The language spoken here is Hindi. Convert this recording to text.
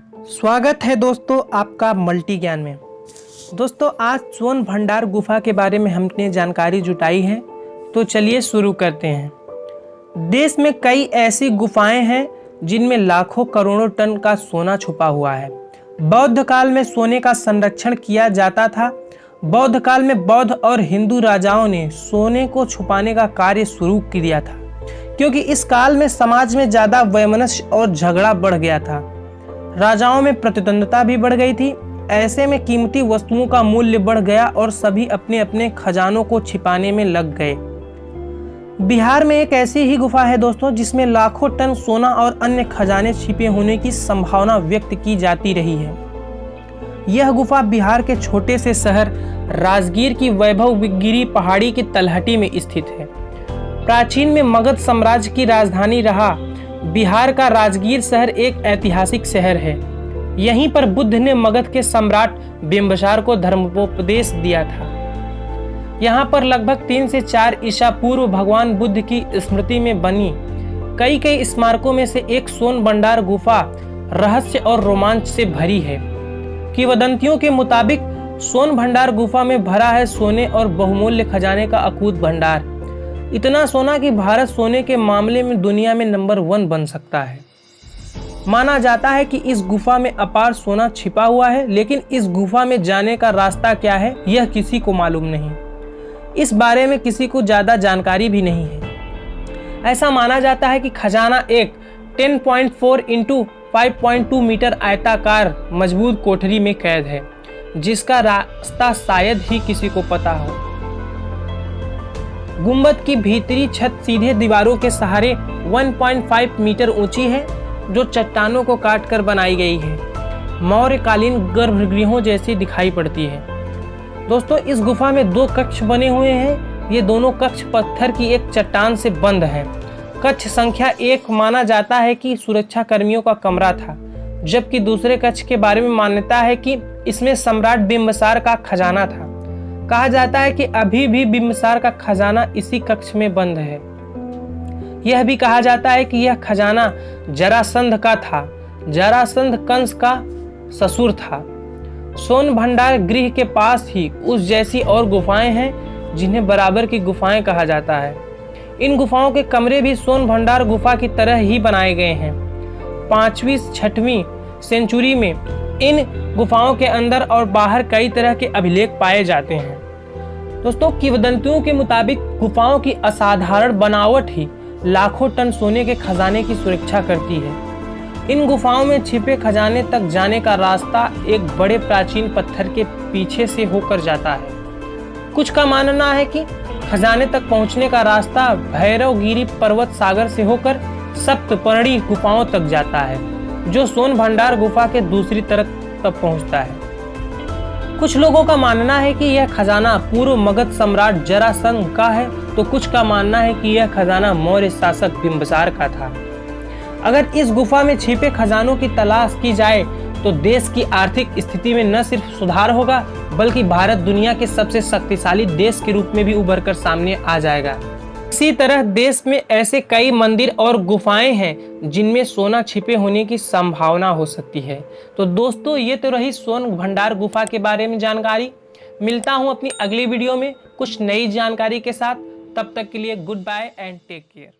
स्वागत है दोस्तों आपका मल्टी ज्ञान में। दोस्तों आज सोन भंडार गुफा के बारे में हमने जानकारी जुटाई है, तो चलिए शुरू करते हैं। देश में कई ऐसी गुफाएं हैं जिनमें लाखों करोड़ों टन का सोना छुपा हुआ है। बौद्ध काल में सोने का संरक्षण किया जाता था। बौद्ध काल में बौद्ध और हिंदू राजाओं ने सोने को छुपाने का कार्य शुरू किया था, क्योंकि इस काल में समाज में ज़्यादा वैमनस्य और झगड़ा बढ़ गया था। राजाओं में प्रतिद्वंद्विता भी बढ़ गई थी। ऐसे में कीमती वस्तुओं का मूल्य बढ़ गया और सभी अपने अपने खजानों को छिपाने में लग गए। बिहार में एक ऐसी ही गुफा है दोस्तों, जिसमें लाखों टन सोना और अन्य खजाने छिपे होने की संभावना व्यक्त की जाती रही है। यह गुफा बिहार के छोटे से शहर राजगीर की वैभवगिरी पहाड़ी की तलहटी में स्थित है। प्राचीन में मगध साम्राज्य की राजधानी रहा बिहार का राजगीर शहर एक ऐतिहासिक शहर है। यहीं पर बुद्ध ने मगध के सम्राट बिंबिसार को धर्मोपदेश दिया था। यहाँ पर लगभग 3 से 4 ईसा पूर्व भगवान बुद्ध की स्मृति में बनी कई स्मारकों में से एक सोन भंडार गुफा रहस्य और रोमांच से भरी है। किंवदंतियों के मुताबिक सोन भंडार गुफा में भरा है सोने और बहुमूल्य खजाने का अकूत भंडार। इतना सोना कि भारत सोने के मामले में दुनिया में नंबर 1 बन सकता है। माना जाता है कि इस गुफा में अपार सोना छिपा हुआ है, लेकिन इस गुफा में जाने का रास्ता क्या है यह किसी को मालूम नहीं। इस बारे में किसी को ज्यादा जानकारी भी नहीं है। ऐसा माना जाता है कि खजाना एक 10.4 × 5.2 मीटर आयताकार मजबूत कोठरी में कैद है, जिसका रास्ता शायद ही किसी को पता हो। गुंबद की भीतरी छत सीधे दीवारों के सहारे 1.5 मीटर ऊंची है, जो चट्टानों को काटकर बनाई गई है। मौर्यकालीन गर्भगृहों जैसी दिखाई पड़ती है। दोस्तों इस गुफा में 2 कक्ष बने हुए हैं। ये दोनों कक्ष पत्थर की एक चट्टान से बंद है। कक्ष संख्या 1 माना जाता है कि सुरक्षा कर्मियों का कमरा था, जबकि दूसरे कक्ष के बारे में मान्यता है कि इसमें सम्राट बिंबिसार का खजाना था। कहा जाता है कि अभी भी बिंबिसार का खजाना इसी कक्ष में बंद है। यह भी कहा जाता है कि यह खजाना जरासंध का था। जरासंध कंस का ससुर था। सोन भंडार गृह के पास ही उस जैसी और गुफाएं हैं, जिन्हें बराबर की गुफाएं कहा जाता है। इन गुफाओं के कमरे भी सोन भंडार गुफा की तरह ही बनाए गए हैं। 5वीं-6वीं सेंचुरी में इन गुफाओं के अंदर और बाहर कई तरह के अभिलेख पाए जाते हैं। दोस्तों किंवदंतियों के मुताबिक गुफाओं की असाधारण बनावट ही लाखों टन सोने के खजाने की सुरक्षा करती है। इन गुफाओं में छिपे खजाने तक जाने का रास्ता एक बड़े प्राचीन पत्थर के पीछे से होकर जाता है। कुछ का मानना है कि खजाने तक पहुंचने का रास्ता भैरवगिरी पर्वत सागर से होकर सप्तपर्णी गुफाओं तक जाता है, जो सोन भंडार गुफा के दूसरी तरफ तक पहुंचता है। कुछ लोगों का मानना है कि यह खजाना पूर्व मगध सम्राट जरासंध का है, तो कुछ का मानना है कि यह खजाना मौर्य शासक बिंबिसार का था। अगर इस गुफा में छिपे खजानों की तलाश की जाए तो देश की आर्थिक स्थिति में न सिर्फ सुधार होगा, बल्कि भारत दुनिया के सबसे शक्तिशाली देश के रूप में भी उभर कर सामने आ जाएगा। इसी तरह देश में ऐसे कई मंदिर और गुफाएं हैं जिनमें सोना छिपे होने की संभावना हो सकती है। तो दोस्तों ये तो रही सोन भंडार गुफा के बारे में जानकारी। मिलता हूं अपनी अगली वीडियो में कुछ नई जानकारी के साथ। तब तक के लिए goodbye and take care.